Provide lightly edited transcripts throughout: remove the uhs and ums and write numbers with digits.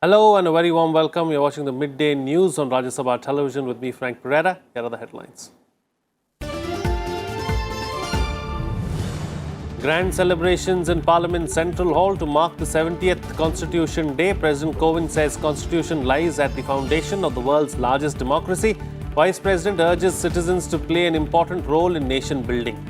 Hello and a very warm welcome. You're watching the midday news on Rajya Sabha Television with me, Frank Pereira. Here are the headlines. Grand celebrations in Parliament Central Hall to mark the 70th Constitution Day. President Kovind says Constitution lies at the foundation of the world's largest democracy. Vice President urges citizens to play an important role in nation building.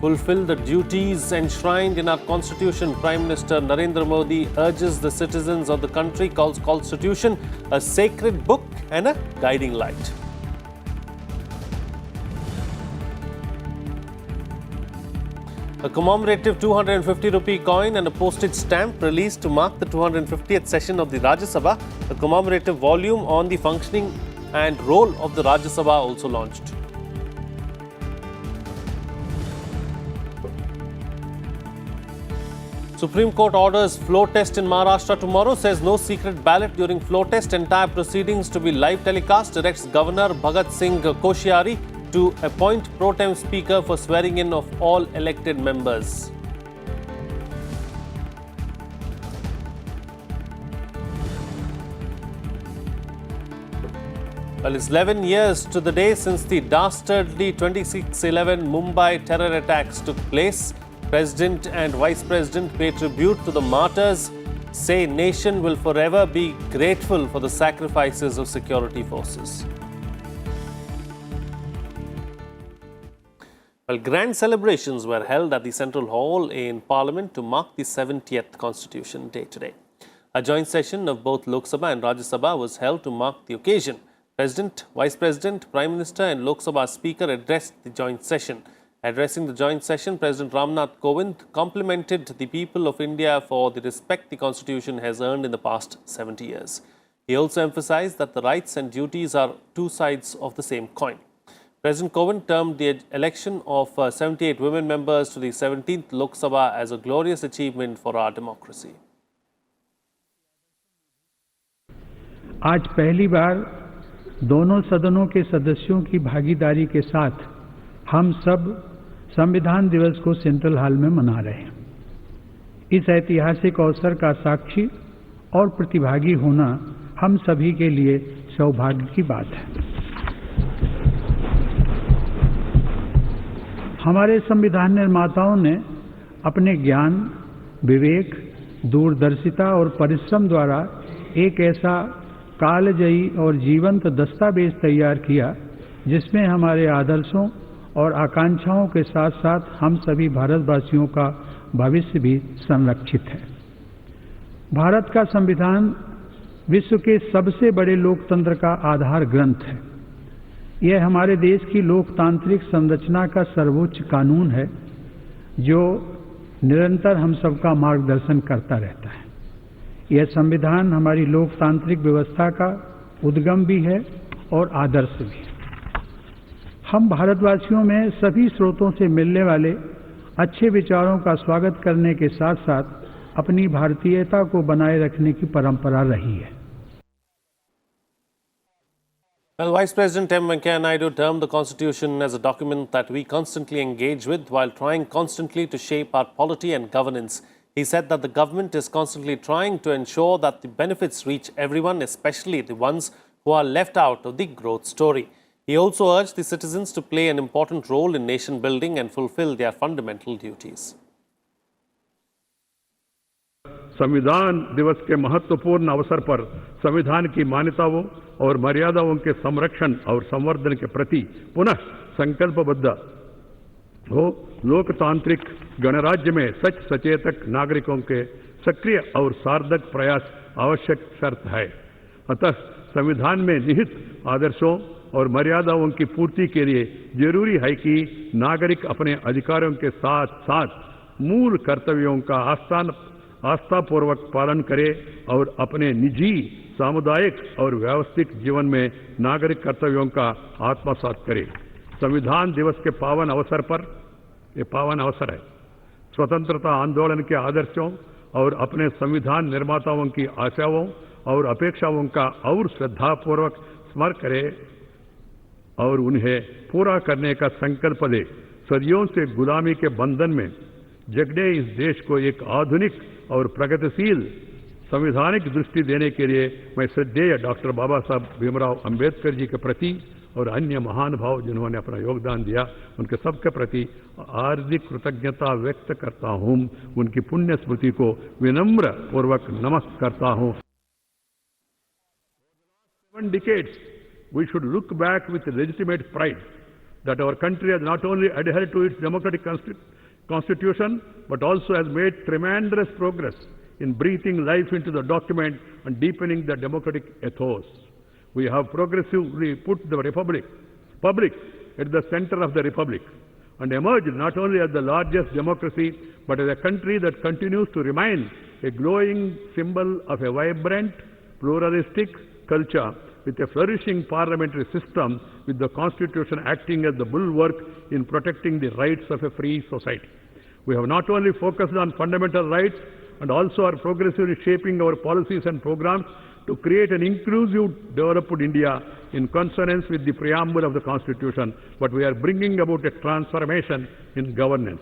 Fulfill the duties enshrined in our Constitution. Prime Minister Narendra Modi urges the citizens of the country, calls Constitution a sacred book and a guiding light. A commemorative 250 rupee coin and a postage stamp released to mark the 250th session of the Rajya Sabha. A commemorative volume on the functioning and role of the Rajya Sabha also launched. Supreme Court orders floor test in Maharashtra tomorrow, says no secret ballot during floor test. Entire proceedings to be live telecast. Directs Governor Bhagat Singh Koshyari to appoint pro tem speaker for swearing in of all elected members. Well, it's 11 years to the day since the dastardly 26/11 Mumbai terror attacks took place. President and Vice President pay tribute to the martyrs, say nation will forever be grateful for the sacrifices of security forces. Well, grand celebrations were held at the Central Hall in Parliament to mark the 70th Constitution Day today. A joint session of both Lok Sabha and Rajya Sabha was held to mark the occasion. President, Vice President, Prime Minister and Lok Sabha Speaker addressed the joint session. Addressing the joint session, President Ramnath Kovind complimented the people of India for the respect the Constitution has earned in the past 70 years. He also emphasized that the rights and duties are two sides of the same coin. President Kovind termed the election of 78 women members to the 17th Lok Sabha as a glorious achievement for our democracy. आज पहली बार दोनों सदनों के सदस्यों की भागीदारी के साथ हम सब संविधान दिवस को सेंट्रल हॉल में मना रहे हैं। इस ऐतिहासिक अवसर का साक्षी और प्रतिभागी होना हम सभी के लिए सौभाग्य की बात है। हमारे संविधान निर्माताओं ने अपने ज्ञान, विवेक, दूरदर्शिता और परिश्रम द्वारा एक ऐसा कालजयी और जीवंत दस्तावेज तैयार किया जिसमें हमारे आदर्शों और आकांक्षाओं के साथ साथ हम सभी भारतवासियों का भविष्य भी संरक्षित है। भारत का संविधान विश्व के सबसे बड़े लोकतंत्र का आधार ग्रंथ है। यह हमारे देश की लोकतांत्रिक संरचना का सर्वोच्च कानून है जो निरंतर हम सबका मार्गदर्शन करता रहता है। यह संविधान हमारी लोकतांत्रिक व्यवस्था का उद्गम भी है और आदर्श भी है। हम भारतवासियों में सभी स्रोतों से मिलने वाले अच्छे विचारों का स्वागत करने के साथ साथ अपनी भारतीयता को बनाए रखने की परंपरा रही है। Well, Vice President M. Venkaiah Naidu termed the Constitution as a document that we constantly engage with while trying constantly to shape our polity and governance. He said that the government is constantly trying to ensure that the benefits reach everyone, especially the ones who are left out of the growth story. He also urged the citizens to play an important role in nation building and fulfill their fundamental duties. संविधान दिवस के महत्वपूर्ण अवसर पर संविधान की मान्यताओं और मर्यादाओं के संरक्षण और संवर्धन के प्रति पुनः संकल्पबद्ध हो लोकतांत्रिक गणराज्य में सच सचेतक नागरिकों के सक्रिय और सार्थक प्रयास आवश्यक शर्त है। अतः संविधान में निहित आदर्शों और मर्यादाओं की पूर्ति के लिए जरूरी है कि नागरिक अपने अधिकारों के साथ साथ मूल कर्तव्यों का आस्थापूर्वक पालन करे और अपने निजी, सामुदायिक और व्यवस्थित जीवन में नागरिक कर्तव्यों का आत्मसात करे। संविधान दिवस के पावन अवसर पर, ये पावन अवसर है, स्वतंत्रता आंदोलन के आदर्शों और अपने संविधान निर्माताओं की आशाओं और अपेक्षाओं का और श्रद्धापूर्वक स्मरण करे और उन्हें पूरा करने का संकल्प ले। सदियों से गुलामी के बंधन में जगने इस देश को एक आधुनिक और प्रगतिशील संवैधानिक दृष्टि देने के लिए मैं श्रद्धेय डॉक्टर बाबा साहब भीमराव अंबेडकर जी के प्रति और अन्य महान भाव जिन्होंने अपना योगदान दिया उनके सबके प्रति हार्दिक कृतज्ञता व्यक्त करता हूं। उनकी पुण्य स्मृति को विनम्र पूर्वक नमस्कार करता हूं। 7 decades, we should look back with legitimate pride that our country has not only adhered to its democratic constitution, but also has made tremendous progress in breathing life into the document and deepening the democratic ethos. We have progressively put the public at the center of the republic and emerged not only as the largest democracy, but as a country that continues to remain a glowing symbol of a vibrant, pluralistic culture with a flourishing parliamentary system, with the Constitution acting as the bulwark in protecting the rights of a free society. We have not only focused on fundamental rights and also are progressively shaping our policies and programs to create an inclusive, developed India in consonance with the preamble of the Constitution, but we are bringing about a transformation in governance.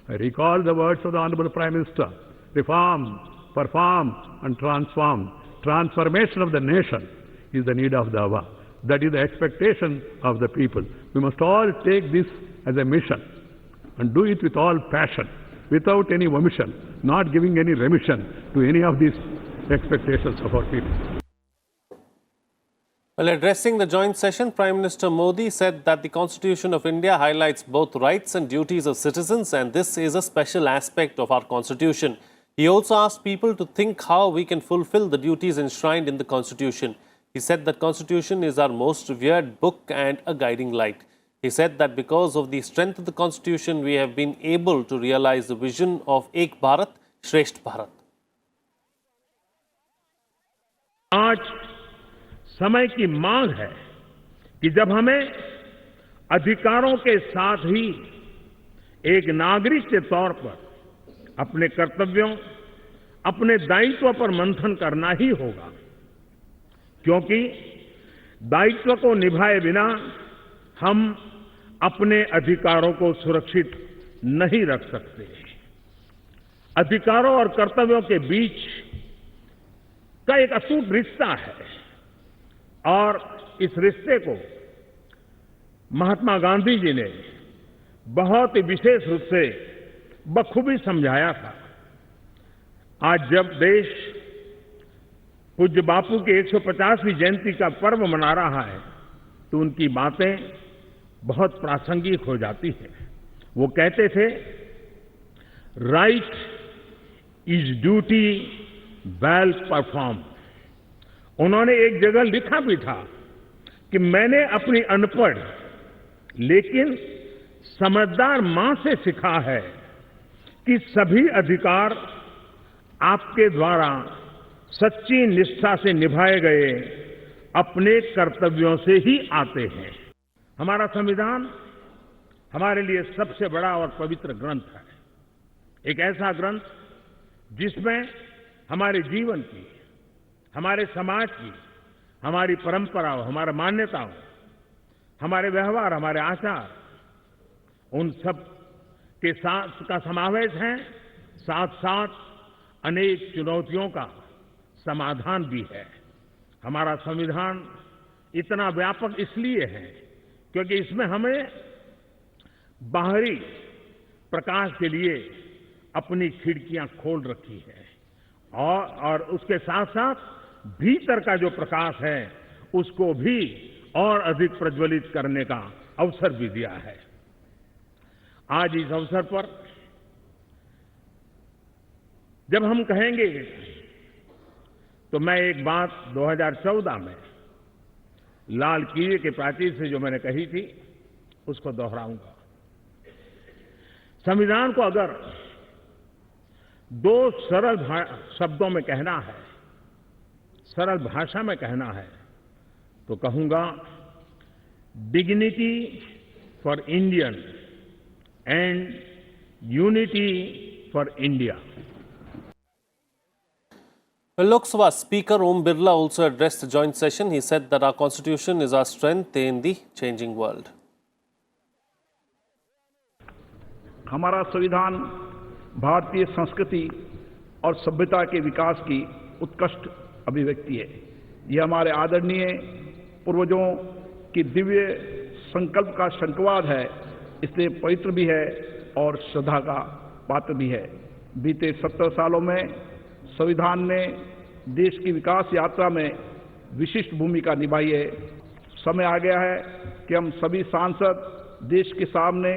I recall the words of the Honorable Prime Minister: reform, perform and transform. Transformation of the nation is the need of the hour. That is the expectation of the people. We must all take this as a mission and do it with all passion, without any omission, not giving any remission to any of these expectations of our people. Well, addressing the joint session, Prime Minister Modi said that the Constitution of India highlights both rights and duties of citizens, and this is a special aspect of our Constitution. He also asked people to think how we can fulfill the duties enshrined in the Constitution. He said that Constitution is our most revered book and a guiding light. He said that because of the strength of the Constitution, we have been able to realize the vision of Ek Bharat, Shresth Bharat. आज समय की मांग है कि जब हमें अधिकारों के साथ ही एक नागरिक के तौर पर अपने कर्तव्यों, अपने दायित्व पर मंथन करना ही होगा, क्योंकि दायित्व को निभाए बिना हम अपने अधिकारों को सुरक्षित नहीं रख सकते। अधिकारों और कर्तव्यों के बीच का एक अटूट रिश्ता है और इस रिश्ते को महात्मा गांधी जी ने बहुत ही विशेष रूप से बखूबी समझाया था। आज जब देश पूज्य बापू की 150वीं जयंती का पर्व मना रहा है तो उनकी बातें बहुत प्रासंगिक हो जाती हैं। वो कहते थे, right is duty well perform. उन्होंने एक जगह लिखा भी था कि मैंने अपनी अनपढ़ लेकिन समझदार मां से सीखा है कि सभी अधिकार आपके द्वारा सच्ची निष्ठा से निभाए गए अपने कर्तव्यों से ही आते हैं। हमारा संविधान हमारे लिए सबसे बड़ा और पवित्र ग्रंथ है, एक ऐसा ग्रंथ जिसमें हमारे जीवन की, हमारे समाज की, हमारी परंपराओं, हमारे मान्यताओं, हमारे व्यवहार, हमारे आचार, उन सब के साथ का समावेश है, साथ साथ अनेक चुनौतियों का समाधान भी है। हमारा संविधान इतना व्यापक इसलिए है क्योंकि इसमें हमें बाहरी प्रकाश के लिए अपनी खिड़कियां खोल रखी है और उसके साथ साथ भीतर का जो प्रकाश है उसको भी और अधिक प्रज्वलित करने का अवसर भी दिया है। आज इस अवसर पर जब हम कहेंगे तो मैं एक बात 2014 में लाल किले के प्राचीर से जो मैंने कही थी उसको दोहराऊंगा। संविधान को अगर दो सरल शब्दों में कहना है, सरल भाषा में कहना है, तो कहूंगा dignity for Indian and unity for India. Well, Lok Sabha Speaker Om Birla also addressed the joint session. He said that our constitution is our strength in the changing world. हमारा संविधान भारतीय संस्कृति और सभ्यता के विकास की उत्कृष्ट अभिव्यक्ति है। यह हमारे आदरणीय पूर्वजों की दिव्य संकल्प का शंखवाद है, इसलिए पवित्र भी है और श्रद्धा का पात्र भी है। बीते 70 सालों में संविधान ने देश की विकास यात्रा में विशिष्ट भूमिका निभाई है। समय आ गया है कि हम सभी सांसद देश के सामने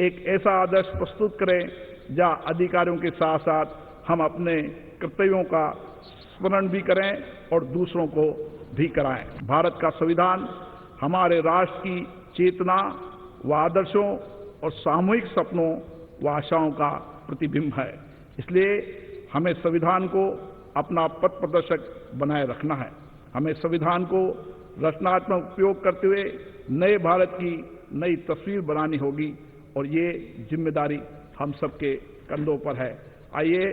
एक ऐसा आदर्श प्रस्तुत करें जहां अधिकारियों के साथ साथ हम अपने कर्तव्यों का स्मरण भी करें और दूसरों को भी कराएं। भारत का संविधान हमारे राष्ट्र की चेतना व आदर्शों और सामूहिक सपनों व आशाओं का प्रतिबिंब है। इसलिए हमें संविधान को अपना पथ प्रदर्शक बनाए रखना है। हमें संविधान को रचनात्मक उपयोग करते हुए नए भारत की नई तस्वीर बनानी होगी और ये जिम्मेदारी हम सबके कंधों पर है। आइए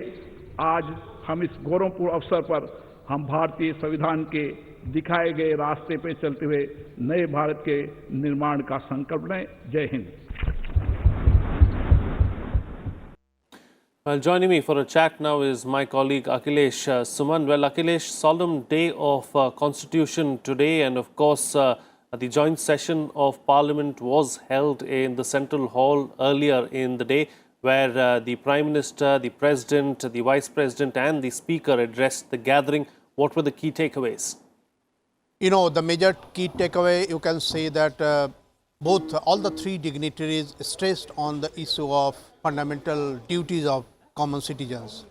आज हम इस गौरवपूर्ण अवसर पर हम भारतीय संविधान के दिखाए गए रास्ते पे चलते हुए नए भारत के निर्माण का संकल्प लें। जय Hind. Well, joining me for a chat now is my colleague Akhilesh Suman. Well, Akhilesh, solemn day of Constitution today, and of course, the joint session of Parliament was held in the Central Hall earlier in the day, where the Prime Minister, the President, the Vice President, and the Speaker addressed the gathering. What were the key takeaways? You know, the major key takeaway, you can say that all the three dignitaries stressed on the issue of fundamental duties of common citizens.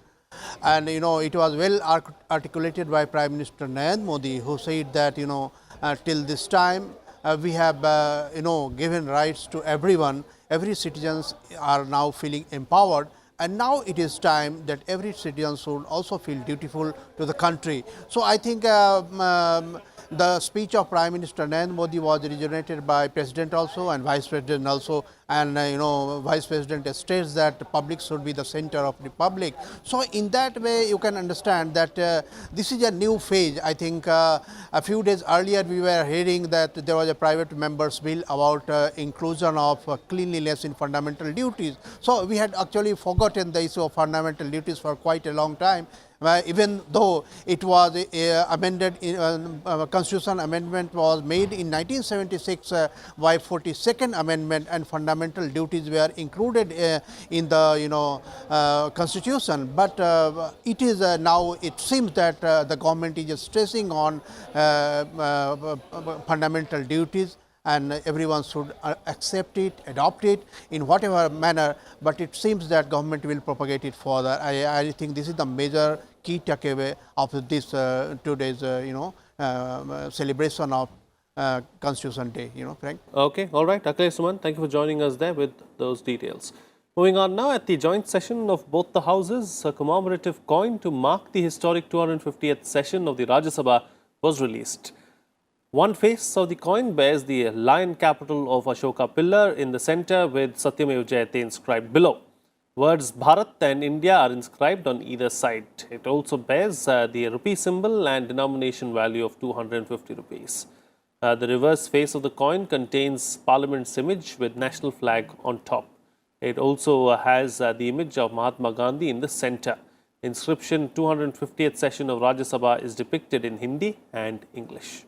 And, you know, it was well articulated by Prime Minister Narendra Modi, who said that, you know, till this time we have, you know, given rights to everyone. Every citizens are now feeling empowered. And now it is time that every citizen should also feel dutiful to the country. So I think the speech of Prime Minister Narendra Modi was originated by President also and Vice President also, and you know, Vice President states that the public should be the center of the public. So in that way you can understand that this is a new phase. I think a few days earlier we were hearing that there was a private member's bill about inclusion of cleanliness in fundamental duties. So we had actually forgotten the issue of fundamental duties for quite a long time. Even though it was amended, Constitution amendment was made in 1976 by 42nd Amendment, and fundamental duties were included in the, you know, Constitution. But it is now, it seems that the government is stressing on fundamental duties, and everyone should accept it, adopt it in whatever manner, but it seems that government will propagate it further. I think this is the major key takeaway of this today's you know, celebration of Constitution Day, you know, Frank. Okay, all right. Akhilesh Suman, thank you for joining us there with those details. Moving on now, at the joint session of both the houses, a commemorative coin to mark the historic 250th session of the Rajya Sabha was released. One face of the coin bears the lion capital of Ashoka pillar in the center with Satyamev Jayate inscribed below. Words Bharat and India are inscribed on either side. It also bears the rupee symbol and denomination value of 250 rupees. The reverse face of the coin contains Parliament's image with national flag on top. It also has the image of Mahatma Gandhi in the center. Inscription 250th session of Rajya Sabha is depicted in Hindi and English.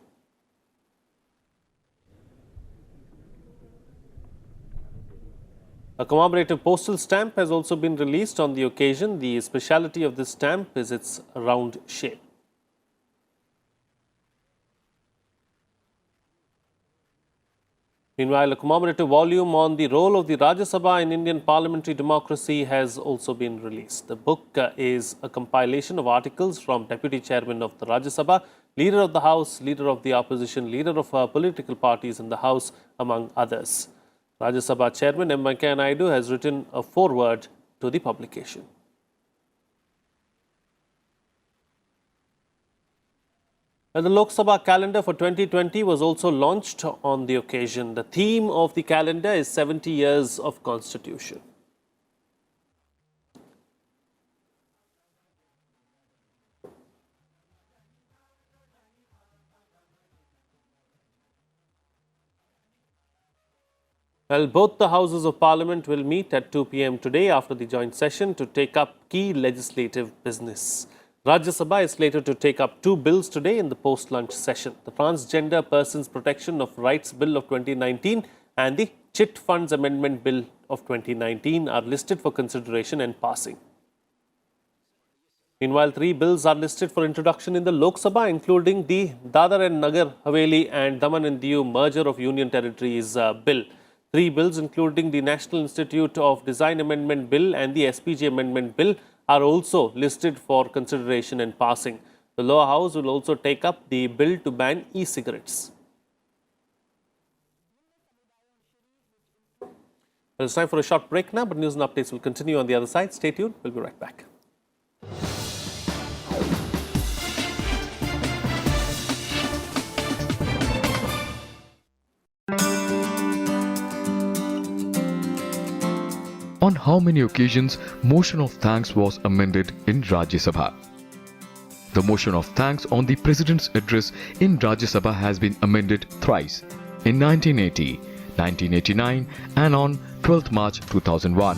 A commemorative postal stamp has also been released on the occasion. The speciality of this stamp is its round shape. Meanwhile, a commemorative volume on the role of the Rajya Sabha in Indian parliamentary democracy has also been released. The book is a compilation of articles from Deputy Chairman of the Rajya Sabha, Leader of the House, Leader of the Opposition, Leader of political parties in the House, among others. Rajya Sabha Chairman M. Venkaiah Naidu has written a foreword to the publication. And the Lok Sabha Calendar for 2020 was also launched on the occasion. The theme of the calendar is 70 years of Constitution. Well, both the Houses of Parliament will meet at 2 p.m. today after the joint session to take up key legislative business. Rajya Sabha is slated to take up two bills today in the post-lunch session. The Transgender Persons Protection of Rights Bill of 2019 and the Chit Funds Amendment Bill of 2019 are listed for consideration and passing. Meanwhile, three bills are listed for introduction in the Lok Sabha, including the Dadar and Nagar Haveli and Daman and Diu Merger of Union Territories Bill. Three bills, including the National Institute of Design Amendment Bill and the SPG Amendment Bill, are also listed for consideration and passing. The lower house will also take up the bill to ban e-cigarettes. Well, it's time for a short break now, but news and updates will continue on the other side. Stay tuned. We'll be right back. On how many occasions motion of thanks was amended in Rajya Sabha? The motion of thanks on the President's address in Rajya Sabha has been amended thrice, in 1980, 1989 and on 12th March 2001.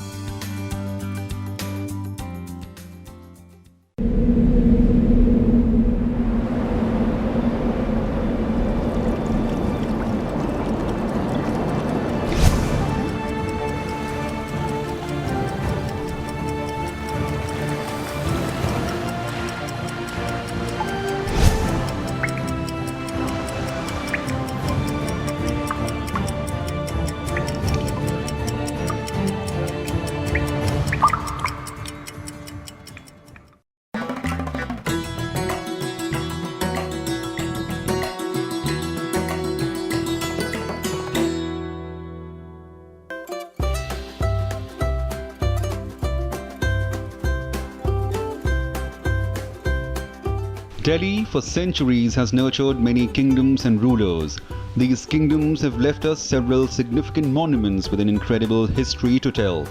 Delhi for centuries has nurtured many kingdoms and rulers. These kingdoms have left us several significant monuments with an incredible history to tell.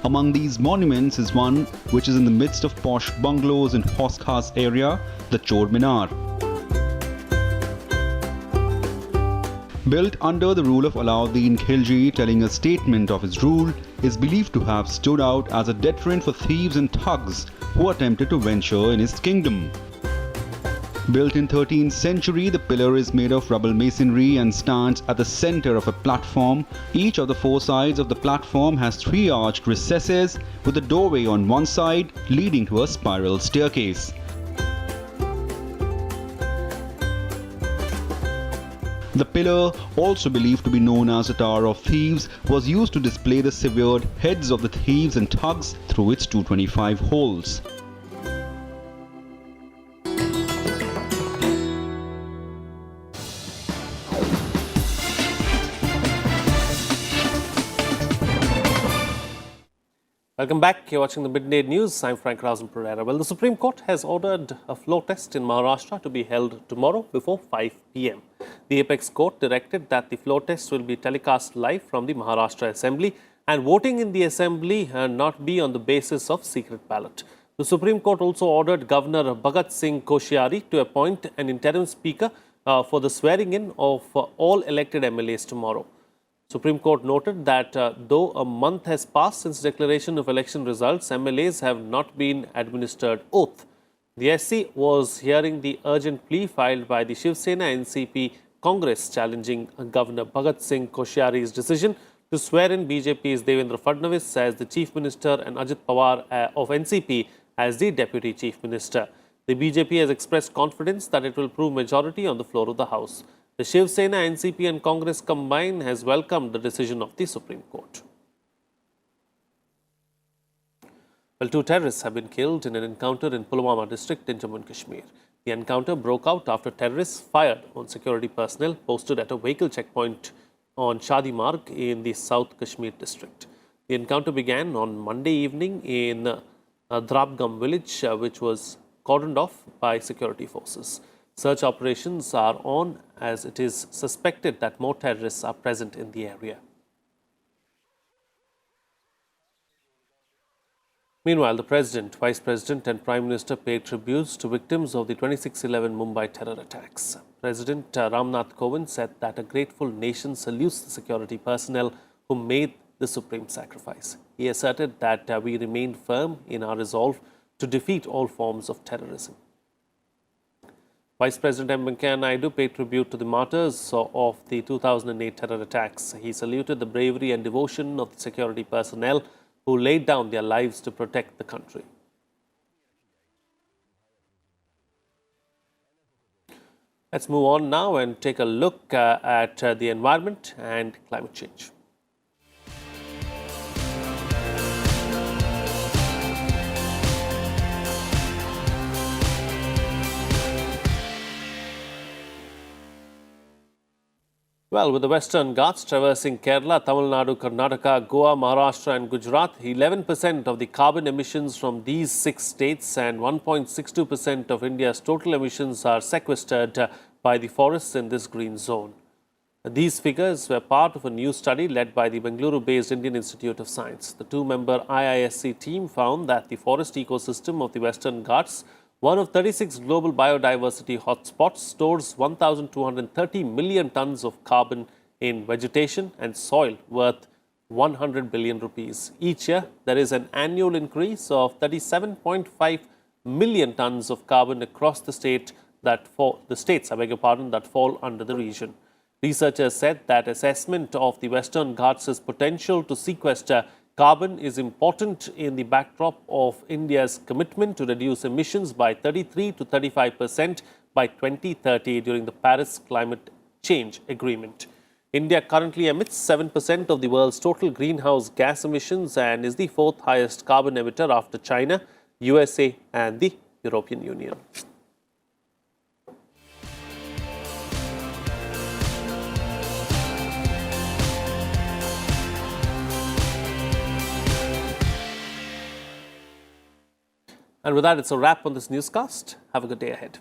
Among these monuments is one which is in the midst of posh bungalows in Horse Khas area, the Chor Minar. Built under the rule of Alauddin Khilji, telling a statement of his rule, is believed to have stood out as a deterrent for thieves and thugs who attempted to venture in his kingdom. Built in 13th century, the pillar is made of rubble masonry and stands at the center of a platform. Each of the four sides of the platform has three arched recesses with a doorway on one side leading to a spiral staircase. The pillar, also believed to be known as the Tower of Thieves, was used to display the severed heads of the thieves and thugs through its 225 holes. Welcome back. You're watching the Midday News. I'm Frank Razan Pereira. Well, the Supreme Court has ordered a floor test in Maharashtra to be held tomorrow before 5 p.m. The Apex Court directed that the floor test will be telecast live from the Maharashtra Assembly and voting in the Assembly not be on the basis of secret ballot. The Supreme Court also ordered Governor Bhagat Singh Koshyari to appoint an interim speaker for the swearing in of all elected MLAs tomorrow. Supreme Court noted that though a month has passed since declaration of election results, MLAs have not been administered oath. The SC was hearing the urgent plea filed by the Shiv Sena NCP Congress challenging Governor Bhagat Singh Koshyari's decision to swear in BJP's Devendra Fadnavis as the Chief Minister and Ajit Pawar of NCP as the Deputy Chief Minister. The BJP has expressed confidence that it will prove majority on the floor of the House. The Shiv Sena, NCP and Congress combined has welcomed the decision of the Supreme Court. Well, two terrorists have been killed in an encounter in Pulwama district in Jammu and Kashmir. The encounter broke out after terrorists fired on security personnel posted at a vehicle checkpoint on Shadi Marg in the South Kashmir district. The encounter began on Monday evening in Drabgam village, which was cordoned off by security forces. Search operations are on as it is suspected that more terrorists are present in the area. Meanwhile, the President, Vice President and Prime Minister paid tributes to victims of the 26/11 Mumbai terror attacks. President Ramnath Kovind said that a grateful nation salutes the security personnel who made the supreme sacrifice. He asserted that we remain firm in our resolve to defeat all forms of terrorism. Vice President M. Venkaiah Naidu paid tribute to the martyrs of the 2008 terror attacks. He saluted the bravery and devotion of the security personnel who laid down their lives to protect the country. Let's move on now and take a look at the environment and climate change. Well, with the Western Ghats traversing Kerala, Tamil Nadu, Karnataka, Goa, Maharashtra and Gujarat, 11% of the carbon emissions from these 6 states and 1.62% of India's total emissions are sequestered by the forests in this green zone. These figures were part of a new study led by the Bengaluru-based Indian Institute of Science. The 2-member IISc team found that the forest ecosystem of the Western Ghats, one of 36 global biodiversity hotspots, stores 1,230 million tons of carbon in vegetation and soil worth 100 billion rupees. Each year, there is an annual increase of 37.5 million tons of carbon across the states that fall under the region. Researchers said that assessment of the Western Ghats' potential to sequester carbon is important in the backdrop of India's commitment to reduce emissions by 33 to 35% by 2030 during the Paris Climate Change Agreement. India currently emits 7% of the world's total greenhouse gas emissions and is the 4th highest carbon emitter after China, USA and the European Union. And with that, it's a wrap on this newscast. Have a good day ahead.